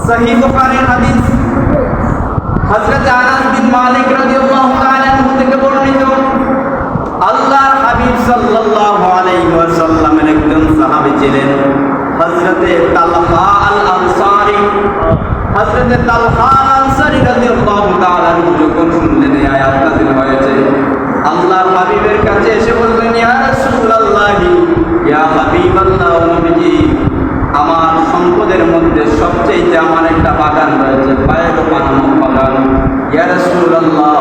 সহিহ বুখারীর হাদিস হযরত আনাস বিন মালিক রাদিয়াল্লাহু তাআলা আনহু থেকে বর্ণিত, আল্লাহর হাবিব সাল্লাল্লাহু আলাইহি ওয়াসাল্লামের একজন সাহাবী ছিলেন হযরতে তালহা আল আনসারী। হযরতে তালহা আল আনসারী রাদিয়াল্লাহু তাআলা আনহু যখন শুনলেন এই আয়াত নাযিল হয়েছে, আল্লাহর হাবিবের কাছে এসে বললেন, ইয়া রাসূলুল্লাহ, ইয়া হাবিবাল্লাহ, নবীজি, আমার সম্পদের মধ্যে সবচেয়ে আমার একটা বাগান রয়েছে, বায়রোপা নামক বাগান। ইয়া রাসূলুল্লাহ,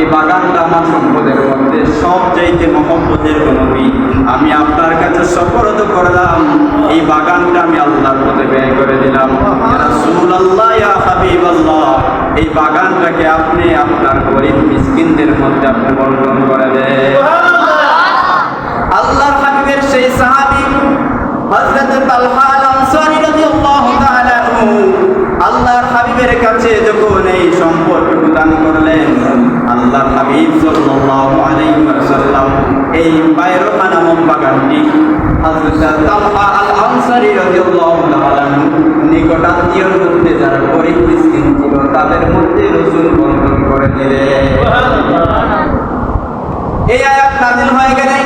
এই বাগানটা আমার সম্পদের মধ্যে সবচেয়ে মহব্বতের নবী, আমি আপনার কাছে সুপর্দ করলাম, এই বাগানটা আমি আল্লাহর পথে ব্যয় করে দিলাম। ইয়া রাসূলুল্লাহ, ইয়া হাবিবাল্লাহ, এই বাগানটাকে আপনি আপনার গরীব মিসকিনদের মধ্যে আপনি বন্টন করে দেন। আল্লাহর হাবিবের সেই সাহাবী হযরত তালহা আল আনসারী রাদিয়াল্লাহু তাআলা আনহু আল্লাহর হাবিবের কাছে যখন এই সম্পদটুকু দান করলেন, আল্লাহর হাবিব সাল্লাল্লাহু আলাইহি ওয়াসাল্লাম এই বায়রোপা নামক বাগানটি হযরত তালহা আল আনসারী রাদিয়াল্লাহু তাআলা আনহু নিকটাত্মীয়র মধ্যে যারা গরীব মিসকিন ছিল তাদের মধ্যে রাসূল বন্টন করে দিলেন। এই আয়াত নাযিল হয়ে গেলে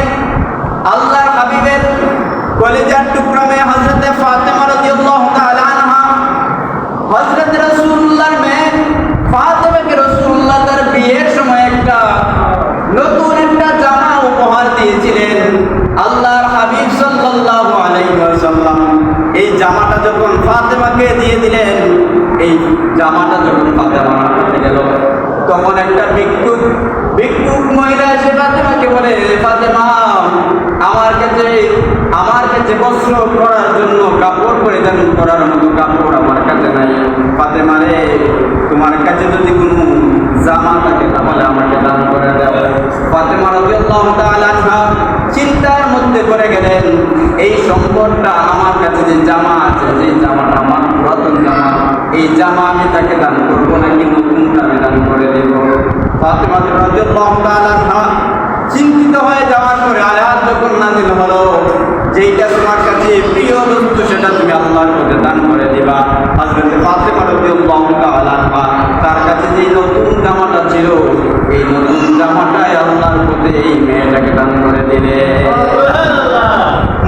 আল্লাহর হাবিবের কলিজার টুকরা মেয়ে হযরত ফাতেমা রাদিয়াল্লাহু তাআলা আনহা, হযরত রাসূলুল্লাহর মেয়ে ফাতেমাকে রাসূলুল্লাহ তার বিয়ের সময় একটা নতুন একটা জামা উপহার দিয়েছিলেন। আল্লাহর হাবিব সাল্লাল্লাহু আলাইহি ওয়াসাল্লাম এই জামাটা যখন ফাতেমাকে দিয়ে দিলেন, এই জামাটা যখন ফাতেমা হাতে গেল, তখন একটা ভিক্ষুক মহিলা এসে ফাতেমাকে বলে, ফাতেমা, আমার কাছে বস্ত্র পরার জন্য কাপড় পরিধান করার মতো কাপড় আমার কাছে নাই। ফাতেমা রে, তোমার কাছে যদি কোনো জামা থাকে তাহলে আমাকে দান করে দাও। ফাতেমা রাদিয়াল্লাহু তাআলা আনহা চিন্তার মধ্যে পড়ে গেলেন, এই সম্পদটা আমার কাছে যে জামা আছে, যে জামাটা আমার পুরাতন জামা, এই জামা আমি তাকে দান করবো নাকি নতুনটা আমি দান করে দেব? ফাতেমা রাদিয়াল্লাহু তাআলা আনহা চিন্তিত হয়ে যাওয়ার পরে আয়াত যখন নাযিল হলো, যেইটা তোমার কাছে প্রিয় বস্তু সেটা তুমি আল্লাহর পথে দান করে দিবা। হযরত ফাতেমা রাদিয়াল্লাহু তাআলা আনহা তার কাছে যে নতুন জামাটা ছিল, এই নতুন জামাটাই আল্লাহর পথে এই মেয়েটাকে দান করে দিলেন।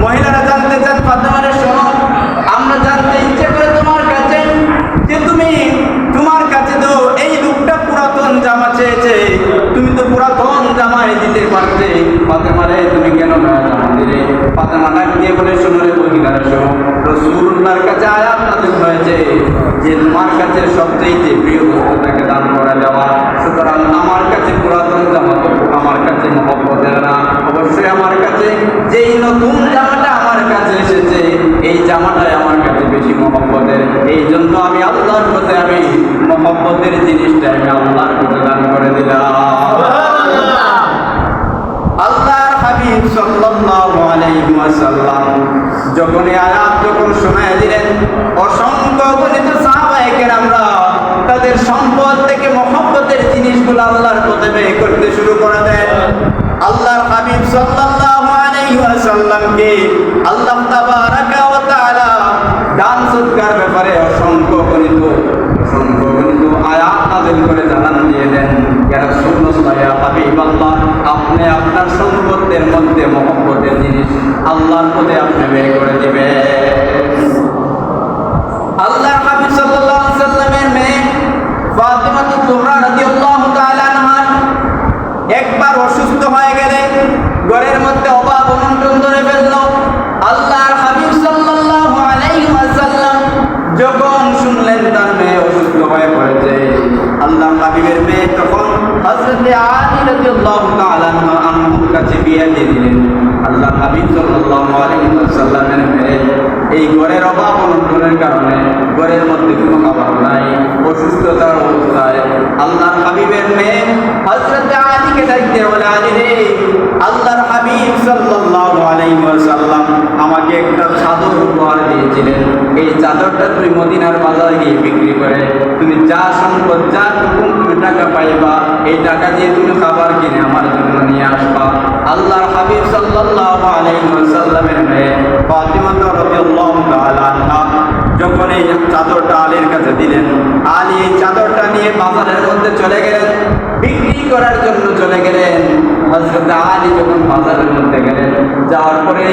মহিলারা জানতে চান, ফাতেমারে শোনো, আমরা জানতে ইচ্ছে করে তোমার কাছে যে তুমি তোমার কাছে তো এই লোকটা পুরাতন জামা চেয়েছে, তুমি তো পুরাতন জামাই দিতে পারতে, ফাতেমারে তুমি কেন না জামা দিলে? ফাতেমা ডাক দিয়ে বলে, শোনো রে মহিলারা, শোনো, রাসূলুল্লাহর কাছে আয়াত নাযিল হয়েছে যে তোমার কাছে সবচেয়ে প্রিয় বস্তু তাকে দান করে দেওয়া, সুতরাং আমার কাছে পুরাতন জামা তো আমার কাছে মহব্বতের না, অবশ্যই আমার কাছে যেই নতুন জামাটা আমার কাছে এসেছে এই জামাটাই আমার কাছে বেশি মহব্বতের। এই জন্য আমি আল্লাহর পথে আমি মহব্বতের জিনিসটা আমি আল্লাহর পথে দান করে দিলাম। আল্লাহর হাবিব সাল্লাল্লাহু আলাইহি ওয়াসাল্লাম যখন এই আয়াত শোনায় দিলেন, অসংখ্য গণিত সাহাবায়ে কেরামরা তাদের সম্পদ থেকে মহব্বতের জিনিসগুলো আল্লাহর পথে ব্যয় করতে শুরু করে দেন। আল্লাহর হাবিব সাল্লাল্লাহু আলাইহি ওয়াসাল্লামকে আল্লাহ তাবারাকা ওয়া তাআলা দান সদকার ব্যাপারে অসংখ্য গণিত আয়াত নাযিল করে জানান দিয়ে দেন, ইয়া রাসূলুল্লাহ, ইয়া হাবিবাল্লাহ, আপনি আপনার সম্পদের মধ্যে মহব্বতের জিনিস আল্লাহর পথে আপনি ব্যয় করে দিবেন। আল্লাহর হাবিব সাল্লাল্লাহু আলাইহি ওয়াসাল্লামের মেয়ে ফাতিমা তুহরা রাদিয়াল্লাহু তাআলা আনহা একবার অসুস্থ হয়ে গেলে ঘরের মধ্যে অভাব অনটন ধরে ফেলল। আল্লাহর হাবিব সাল্লাল্লাহু আলাইহি ওয়াসাল্লাম যখন শুনলেন তার মেয়ে অসুস্থ হয়ে পড়েছে, আল্লাহর হাবিবের মেয়ে তখন হযরত আলী রাদিয়াল্লাহু তাআলা আনহুর কাছে বিয়ে দিয়ে দিলেন। আল্লাহর হাবিব সাল্লাল্লাহু আলাইহি ওয়াসাল্লামের মেয়ে এই ঘরের অভাব অনটনের কারণে ঘরের মধ্যে কোনো খাবার নাই, অসুস্থতার অবস্থায় আল্লাহর হাবিবের মেয়ে হযরত আলীকে ডাকতে বলে, আলী রে, আল্লাহর হাবিব সাল্লাল্লাহু আলাইহি ওয়াসাল্লাম আমাকে একটা চাদর উপহার দিয়েছিলেন, এই চাদরটা তুমি মদিনার বাজারে গিয়ে বিক্রি করে তুমি যা সম্পদ যা তুমি টাকা পাইবা, এই টাকা দিয়ে তুমি খাবার কিনে আমার জন্য নিয়ে আসবা। আল্লাহর হাবিব সাল্লাল্লাহু আলাইহি ওয়াসাল্লামের মেয়ে ফাতিমা রাদিয়াল্লাহু তাআলা আনহা যখন এই চাদরটা আলীর কাছে দিলেন, আলী এই চাদরটা নিয়ে বাজারের মধ্যে চলে গেলেন, বিক্রি করার জন্য চলে গেলেন। হযরত আলী যখন বাজারের মধ্যে গেলেন, যাওয়ার পরে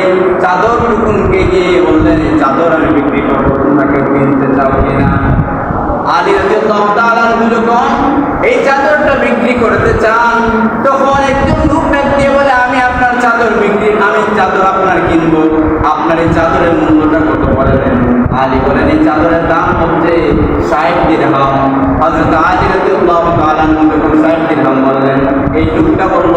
চাদর টুকুনকে গিয়ে বললেন, এই চাদর আমি বিক্রি করবো, তোমরা কেউ কিনতে চাও কিনা? আলী রাদিয়াল্লাহু তাআলা যখন এই চাদরটা বিক্রি করতে চান, তখন একজন লোক ডাক দিয়ে বলে, আমি আপনার চাদর বিক্রি, আমি চাদর আপনার কিনবো, আপনার এই চাদরের মূল্যটা কত বলেন? আলী বলেন, এই চাদরের দাম হচ্ছে 60 দিরহাম। হযরত আলী রাদিয়াল্লাহু তাআলা যখন 60 দিরহাম বললেন, এই লোকটা বলল,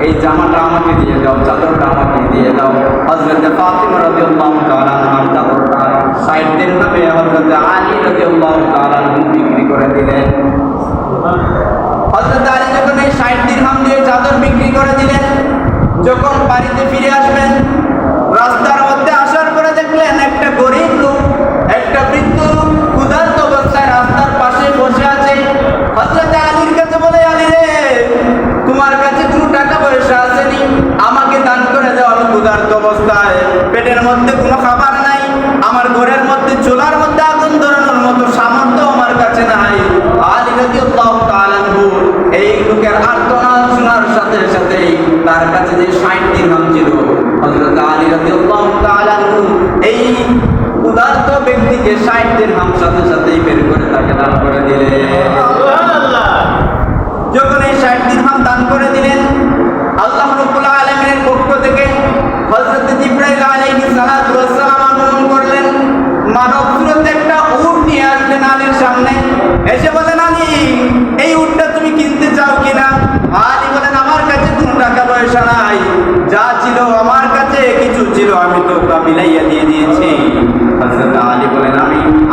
এই জামাটা আমাকে দিয়ে দাও, চাদরটা আমাকে দিয়ে দাও। হযরত ফাতিমা রাদিয়াল্লাহু তাআলা আমার চাদরটা 60 দিরহামে হযরত আলী রাদিয়াল্লাহু তাআলা বিক্রি করে দিলেন। হযরত আলী যখন এই 60 দিরহাম দিয়ে চাদর বিক্রি করে দিলেন, যখন বাড়িতে ফিরে আসবেন, রাস্তার মধ্যে আসার পরে দেখলেন একটা গরিব লোক, একটা বৃদ্ধ লোক ক্ষুধার্ত অবস্থায় রাস্তার পাশে বসে আছে। হযরত আলীর কাছে বলে, আলী রে, তোমার কাছে কোনো টাকা পয়সা আসেনি, আমাকে দান করে দাও, আমি ক্ষুধার্ত অবস্থায়, পেটের মধ্যে কোনো খাবার নাই, আমার ঘরের মধ্যে চুলার মধ্যে আগুন ধরানোর মতো সামর্থ্য আমার কাছে নাই। আলী রাদিয়াল্লাহু তাআলা এই লোকের আর্তনাদ শোনার সাথে সাথে তার কাছে যে 60 দিরহাম ছিল, হযরত আলী রাদিয়াল্লাহু তাআলা এই উদারত ব্যক্তিকে 60 দিরহাম সাথে সাথেই বের করে তাকে দান করে দিলেন। সুবহানাল্লাহ। যখন এই 60 দিরহাম দান করে দিলেন, আল্লাহ রাব্বুল আলামিনের পক্ষ থেকে হযরত জিবরাইল আলাইহিস সালাতু ওয়াস সালাম আগমন করলেন, মানব সুরতে একটা উট নিয়ে আসলেন আলীর সামনে, এসে বলেন, আলী, এই উটটা তুমি কিনতে চাও কিনা? আলী বলেন, আমার কাছে কোনো টাকা পয়সা নাই, যা ছিল আমার কাছে কিছু ছিল, আমি তো তা মিলাইয়া দিয়ে দিয়েছি। হযরত আলী বলেন,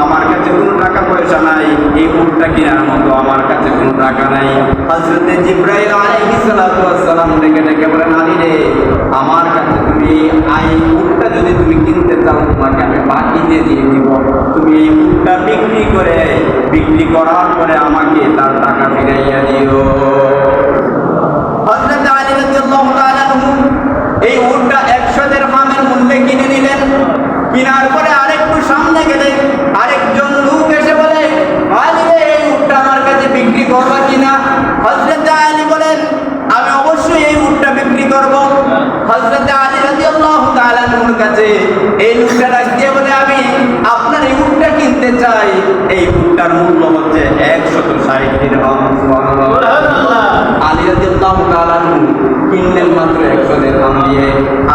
আমার কাছে কোনো টাকা পয়সা নাই, এই উটটা কেনার মতো আমার কাছে কোনো টাকা নাই। হযরত জিবরাইল আলাইহিস সালাতু ওয়াস সালাম ডেকে ডেকে বলেন, আলী রে, আমার কাছে তুমি এই উটটা যদি তুমি কিনতে চাও, তোমাকে আমি বাকিতে দিয়ে দিব, তুমি এই উটটা বিক্রি করার পরে আমাকে তার টাকা ফিরাইয়া দিও। হযরত আলী রাদিয়াল্লাহু তাআলা এই উটটা 100 দিরহামের মূল্যে কিনে নিলেন। কেনার পরে আরেকটু সামনে গেলে আরেকজন লোক এসে বলে, আলী রে, এই উটটা আমার কাছে বিক্রি করবা কিনা? হযরত আলী বলেন, আমি অবশ্যই এই উটটা বিক্রি করব। হযরত আলী রাদিয়াল্লাহু তাআলা এর কাছে এই লোকটা ডাক দিয়ে বলে, আমি আপনার এই উটটা কিনতে চাই, এই উটটার মূল্য হচ্ছে 160 দিরহাম। সুবহানাল্লাহ। আলী রাদিয়াল্লাহু তাআলা কিনলেন মাত্র 100 দিরহাম দিয়ে,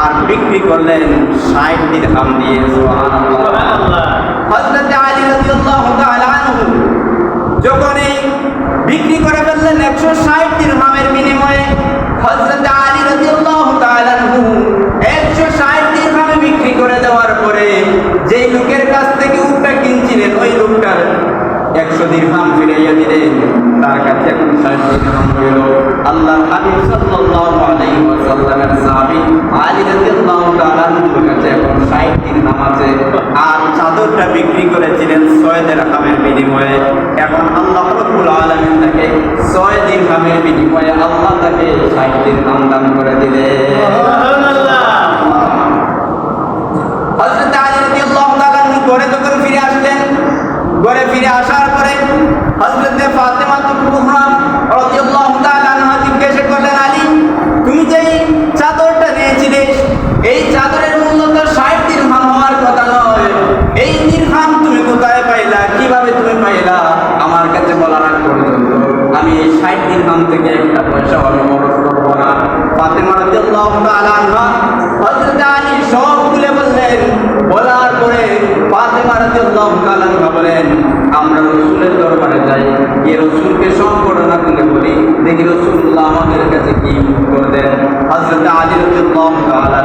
আর বিক্রি করলেন 60 দিরহাম দিয়ে। সুবহানাল্লাহ। হযরত আলী রাদিয়াল্লাহু তাআলা যখন এই বিক্রি করে ফেললেন 160 দিরহামের বিনিময়ে, হযরত আলী রাদিয়াল্লাহু তাআলা 160 দিরহামে বিক্রি করে দেওয়ার পরে যেই লোকের কাছ থেকে উটটা কিনছিলেন, ওই লোকটার 100 দিরহাম ফিরাইয়া দিলেন, তার কাছে এখন 60 দিরহাম হইল। আল্লাহর হাবিব সাল্লাল্লাহু আলাইহি ওয়াসাল্লামের সাহাবী আলী রাদিয়াল্লাহু তাআলা এর কাছে এখন 60 দিরহাম আছে, আর চাদরটা বিক্রি করেছিলেন 6 দিরহামের বিনিময়ে। এখন আল্লাহ রাব্বুল আলামিন তাকে 6 দিরহামের বিনিময়ে আল্লাহ তাকে 60 দিরহাম দান করে দিলেন। সুবহানাল্লাহ। হযরত আলী রাদিয়াল্লাহু তাআলা ঘরে যখন ফিরে আসলেন, ঘরে ফিরে আসার পরে হযরত ফাতেমা তুকুহা রাদিয়াল্লাহু তাআলা আনহা জিজ্ঞাসা করলেন, আলী, তুমি যেই চাদরটা নিয়েছিলে, এই চাদরের মূল্য তো 60 দিরহাম হওয়ার কথা নয়, এই দিরহাম তুমি কোথায় পাইলা, কিভাবে তুমি পাইলা? আমার কাছে বলার আগ পর্যন্ত আমি এই 60 দিরহাম থেকে একটা পয়সা আমি খরচ করব না। ফাতেমা রাদিয়াল্লাহু তাআলা আনহা হযরত আলী সব খুলে বললেন। বলার পরে ফাতেমা রাদিয়াল্লাহু তাআলা আনহা বলেন, আমরা রাসূলের দরবারে যাই, গিয়ে রাসূলকে সব ঘটনা খুলে বলি, দেখি রাসূলুল্লাহ আমাদের কাছে কি উত্তর দেন। হযরত আলী রাদিয়াল্লাহু তাআলা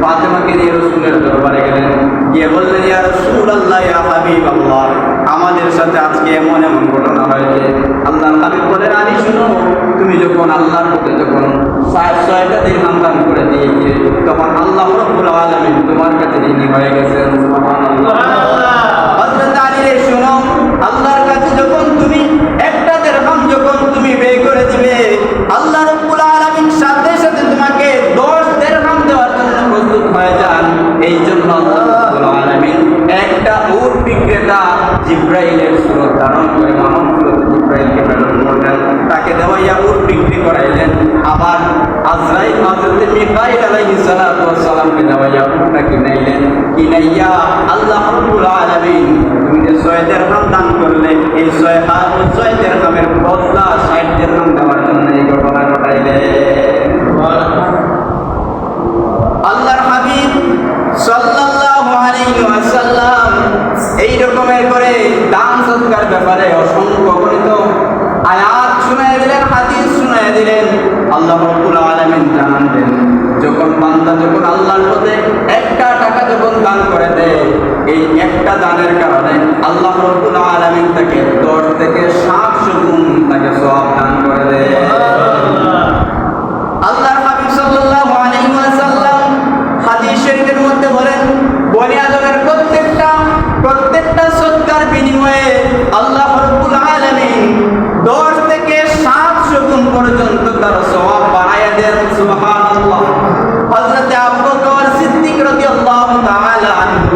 ফাতেমাকে নিয়ে রাসূলের দরবারে গেলেন, গিয়ে বললেন, ইয়া রাসূলুল্লাহ, ইয়া হাবিবাল্লাহ, আমাদের সাথে আজকে এমন এমন ঘটনা হয়েছে। আল্লাহর হাবিব বলেন, আলী শুনো, তুমি যখন আল্লাহর পথে যখন 6টা দিরহাম দান করে দিয়েছে, তখন আল্লাহ রাব্বুল আলামিন তোমার কাছে ঋণী হয়ে গেছেন। সুবহানাল্লাহ। হযরত আলী রে শুনো, আল্লাহর কাছে যখন তুমি একটা দিরহাম যখন তুমি ব্যয় করে দিবে, আল্লাহ রাব্বুল আলামিন সাথে সাথে তোমাকে 10 দিরহাম দেওয়ার জন্য প্রস্তুত হয়ে যান। এই জন্য আল্লাহ রাব্বুল আলামিন একটা উট বিক্রি সুরত ধারণ করে মানব সুরত জিব্রাইলকে প্রেরণ করলেন, তাকে দেওয়াইয়া উট বিক্রি করাইলেন। আবার আজরাইল হযরত মিকাইল আলাইহিস সালাতু ওয়াস সালামকে দেওয়াইয়া উটটা কিনাইলেন। কিনাইয়া আল্লাহ রাব্বুল আলামিন তুমি যে 6 দিরহাম দান করলে, এই 6 দিরহামের বদলা 60 দিরহাম দেওয়ার জন্য এই ঘটনা ঘটাইলেন। আল্লাহর হাবিব সাল্লাল্লাহু আলাইহি ওয়াসাল্লাম এই রকমের করে দান সৎকার ব্যাপারে অসংখ্য গণিত আয়াত শুনায় দিলেন, হাদিস শুনায় দিলেন। আল্লাহ রাব্বুল আলামিন জানান দেন, যখন বান্দা যখন আল্লাহর পথে একটা টাকা যখন দান করে দেয়, এই একটা দানের কারণে আল্লাহ রাব্বুল আলামিন তাকে 10 থেকে 700 গুণ তাকে সওয়াব দান করে দেয়। আল্লাহর হাবিব সাল্লাল্লাহু আলাইহি ওয়াসাল্লাম হাদিস শরীফের মধ্যে বলেন, বনি আদমের প্রত্যেকটা সদকার বিনিময়ে আল্লাহ রাব্বুল আলামিন 10 থেকে 700 গুণ পর্যন্ত তার সওয়াব বাড়ায়া দেন। সুবহানাল্লাহ। হযরত আবু বকর সিদ্দিক রাদিয়াল্লাহু তাআলা আনহু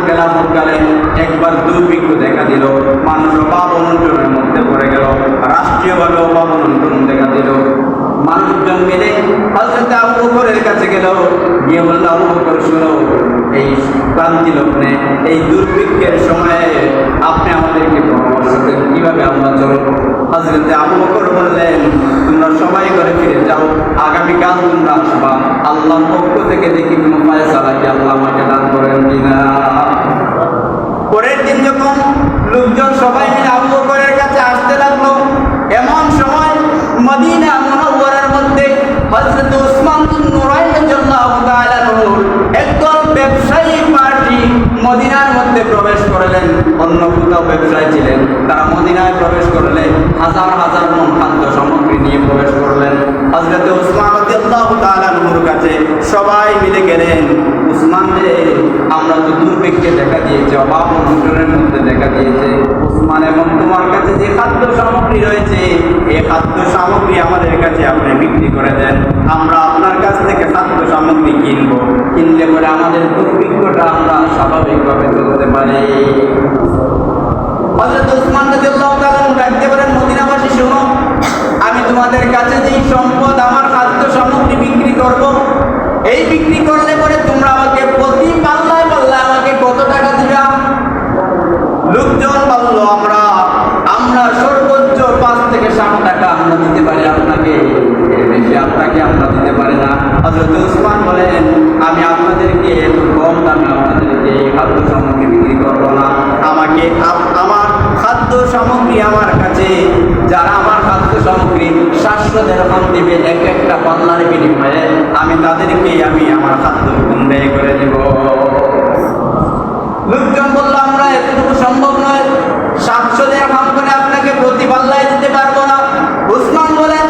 কালে একবার দুর্ভিক্ষ দেখা দিল, মানুষ অভাব অনটনের মধ্যে পড়ে গেল, রাষ্ট্রীয়ভাবে অভাব অনটন দেখা দিল। মানুষজন মিলে হযরত আবু বকরের কাছে গেল, গিয়ে বলল, আবু বকর শুনো, এই ক্রান্তি লগ্নে এই দুর্ভিক্ষের সময়ে আপনি আমাদেরকে পরামর্শ দেন কিভাবে আমরা চলব। হযরত আবু বকর বললেন, তোমরা সবাই ঘরে ফিরে যাও, আগামীকাল তোমরা আসবা, আল্লাহর পক্ষ থেকে দেখি কোনো ফায়সালা কি আল্লাহ আমাকে দান করেন কিনা। পরের দিন যখন লোকজন সবাই মিলে আবু বকরের কাছে আসতে লাগলো, এমন সময় মদিনা মুনাওয়ারার মধ্যে হযরত উসমান বিন নুরাইন রাদিয়াল্লাহু তাআলা একদল ব্যবসায়ী পার্টি মদিনার মধ্যে প্রবেশ করলেন। অন্য কোথাও ব্যবসায়ী ছিলেন, তারা মদিনায় প্রবেশ করলেন, হাজার হাজার মন খাদ্য সামগ্রী নিয়ে প্রবেশ করলেন। হযরত উসমান রাদিয়াল্লাহু তাআলা নূর কাছে সবাই মিলে গেলেন, উসমান রে, আমরা তো দুর্ভিক্ষে দেখা দিয়েছে, অভাব অনটনের মধ্যে দেখা দিয়েছে। উসমান, এবং তোমার কাছে যে খাদ্য সামগ্রী রয়েছে, এই খাদ্য সামগ্রী আমাদের কাছে আপনি বিক্রি করে দেন, আমরা আপনার কাছ থেকে খাদ্য সামগ্রী কিনবো, কিনলে পরে আমাদের দুর্ভিক্ষটা আমরা স্বাভাবিকভাবে চলতে পারি। হযরত উসমান রাদিয়াল্লাহু তাআলা ডাকতে বলেন, মদিনাবাসী শোনো, আমি তোমাদের কাছে যেই সম্পদ আমার খাদ্য সামগ্রী বিক্রি করব, এই বিক্রি করলে পরে তোমরা আমাকে প্রতি পাল্লায় পাল্লায় আমাকে কত টাকা দিবা? লোকজন বলল, আমরা সর্বোচ্চ 5 থেকে 7 টাকা আমরা দিতে পারি আপনাকে, এর বেশি আপনাকে আমরা দিতে পারি না। হযরত উসমান বলেন, আমি আপনাদেরকে এত কম দামে আপনাদেরকে খাদ্য সামগ্রী বিক্রি করব না। আমাকে আমার খাদ্য সামগ্রী আমার কাছে, যারা আমার খাদ্য সামগ্রী 700 দিরহাম দিবে এক একটা পাল্লার বিনিময়ে, আমি তাদেরকে আমি আমার খাদ্য ব্যয় করে দেব। লোকজন বলল, আমরা এতটুকু সম্ভব নয়, 700 দিরহাম করে আপনাকে প্রতি পাল্লায় দিতে পারবো না। উসমান বলেন,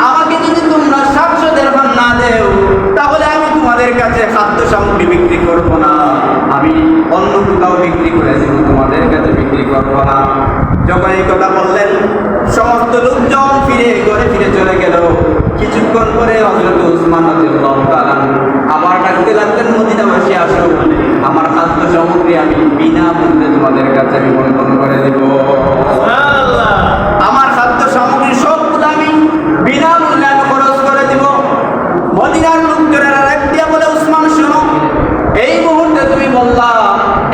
আমাকে যদি তোমরা 700 দিরহাম না দেও, তাহলে আমি তোমাদের কাছে খাদ্য সামগ্রী বিক্রি করব না, আমি অন্য কোথাও বিক্রি করে দেব, তোমাদের কাছে বিক্রি করব না। যখন এই কথা বললেন, সমস্ত লোকজন ঘরে ফিরে চলে গেল। কিছুক্ষণ পরে হযরত উসমান রাদিয়াল্লাহু তাআলা আবার ডাকতে লাগলেন, মদিনাবাসী আসো, আমার খাদ্য সামগ্রী আমি বিনামূল্যে তোমাদের কাছে আমি বন্টন করে দেব। আমার খাদ্য সামগ্রী সবগুলো আমি বিনামূল্যে খরচ করে দেব। মদিনার লোকজনেরা ডাক দিয়া বলে, উসমান শোনো, এই মুহূর্তে তুমি বললা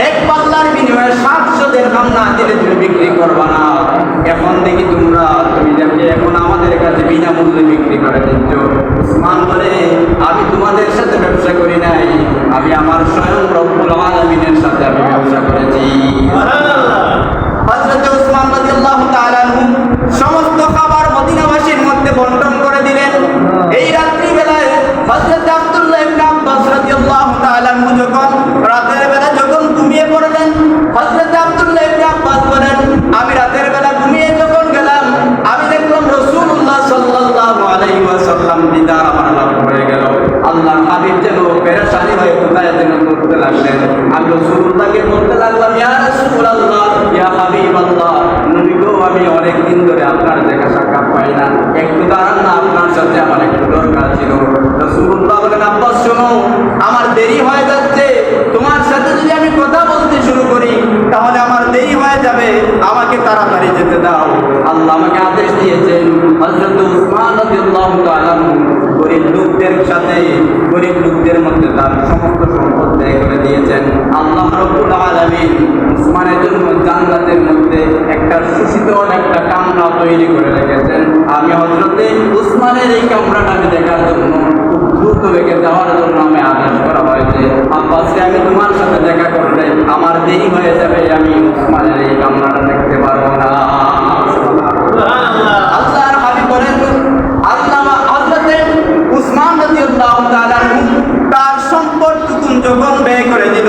এক পাল্লার বিনিময়ে 700 দিরহাম না দিলে তুমি বিক্রি করবা না, এখন দেখি তুমি দেখে এখন আমাদের কাছে বিনামূল্যে বিক্রি করে দিচ্ছ। উসমান বলে, আমি তোমাদের সাথে ব্যবসা করি নাই, আমি আমার স্বয়ং রব্বুল আলামিনের সাথে আমি ব্যবসা করেছি। হযরত উসমান রাদিয়াল্লাহু তাআলা আনহু সমস্ত খাবার মদিনাবাসীর মধ্যে বন্টন করে দিলেন। এই রাত্রি বেলায় হযরত আব্দুল্লাহ ইবনে আব্বাস রাদিয়াল্লাহু তাআলা আনহু যখন রাতের বেলা যখন ঘুমিয়ে পড়লেন, হযরত আব্দুল্লাহ ইবনে আব্বাস বলেন, আমি রাতের বেলা ঘুমিয়ে যখন গেলাম, আমি দেখলাম রাসূলুল্লাহ সাল্লাল্লাহু আলাইহি ওয়াসাল্লাম দিদার আমার লাভ হয়ে গেল। আল্লাহর হাবিব যেন পেরেশানি হয়ে কোথায় যেন করতে লাগলেন। আমি রাসূলুল্লাহকে বলতে লাগলাম, ইয়া রাসূলুল্লাহ, ইয়া হাবিবাল্লাহ, নবী গো, আমি অনেক দিন ধরে আপনার দেখা সাক্ষাৎ পাই না, একটু দাঁড়ান না, আপনার সাথে আমার একটু দরকার ছিল। রাসূলুল্লাহ বলেন, আব্বাস শোনো, আমার দেরি হয়ে যাচ্ছে, তোমার সাথে যদি আমি কথা বলতে শুরু করি তাহলে আমার দেরি হয়ে যাবে। যাবে, আমাকে তাড়াতাড়ি যেতে দাও। আল্লাহ আমাকে আদেশ দিয়েছেন। হযরত উসমান রাদিয়াল্লাহু তাআলা গরিব লোকদের সাথে, গরিব লোকদের মধ্যে তার সমস্ত সম্পদ ব্যয় করে দিয়েছেন। আল্লাহ রাব্বুল আলামিন উসমানের জন্য জান্নাতের মধ্যে একটা সুশীতল একটা কামরা তৈরি করে রেখেছেন। আমি হযরতে উসমানের এই কামরাটাকে দেখার জন্য খুব দ্রুত বেগে যাওয়ার জন্য আমি আদেশ করা হয়েছে। আব্বাসকে আমি তোমার সাথে দেখা করলে আমার দেরি হয়ে যাবে, আমি উসমানের এই কামরাটা দেখতে পারবো না। আল্লাহর হাবিব বলেন, আল্লাহ হযরতে উসমান রাদিয়াল্লাহু তাআলা তার সম্পদটুকু যখন ব্যয় করে দিল,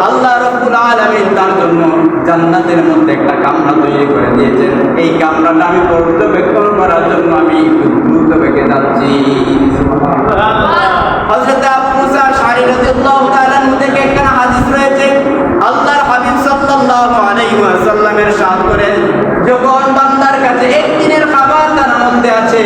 আল্লাহ রাব্বুল আলামিন তার জন্য জান্নাতের মধ্যে একটা কামরা তৈরি করে দিয়েছেন। এই কামরাটা আমি পর্যবেক্ষণ করার জন্য আমি একটু দ্রুত বেগে যাচ্ছি। হযরত আবু মুসা আশআরী রাদিয়াল্লাহু তাআলা থেকে একটা হাদিস রয়েছে। আল্লাহর হাবিব সাল্লাল্লাহু আলাইহি ওয়াসাল্লামের সাথ করেন, যখন বান্দার কাছে একদিনের খাবার তার মধ্যে আছে,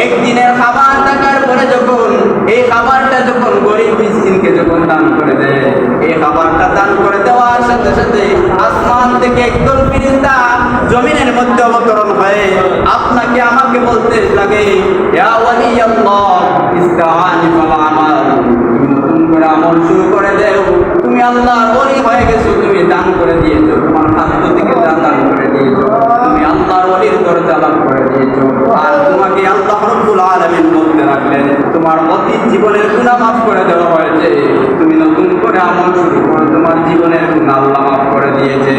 একদিনের খাবার থাকার পরে যখন এই খাবারটা যখন গরিব মিসকিনকে যখন দান করে দেয়, এই খাবারটা দান করে দেওয়ার সাথে সাথে আসমান থেকে একদল ফেরেশতা জমিনের মধ্যে অবতরণ হয়ে আপনাকে আমাকে বলতে লাগে, ইয়া ওয়ালিয়াল্লাহ ইস্তাআনি ফাল আমাল, তুমি নতুন করে আমল শুরু করে দাও, তুমি আল্লাহর ওলি হয়ে গেছো, তুমি দান করে দিয়েছো, তোমার খাদ্য থেকে দান করে দিয়েছো, তুমি আল্লাহর ওলির দরজা লাভ করে দিয়েছো। আর তোমাকে আল্লাহ রাব্বুল আলামিন বলতে রাখলেন, তোমার অতীত জীবনের গুনাহ মাফ করে দেওয়া হয়েছে, তুমি নতুন করে আমল শুরু করো, তোমার জীবনের গুনাহ আল্লাহ মাফ করে দিয়েছে।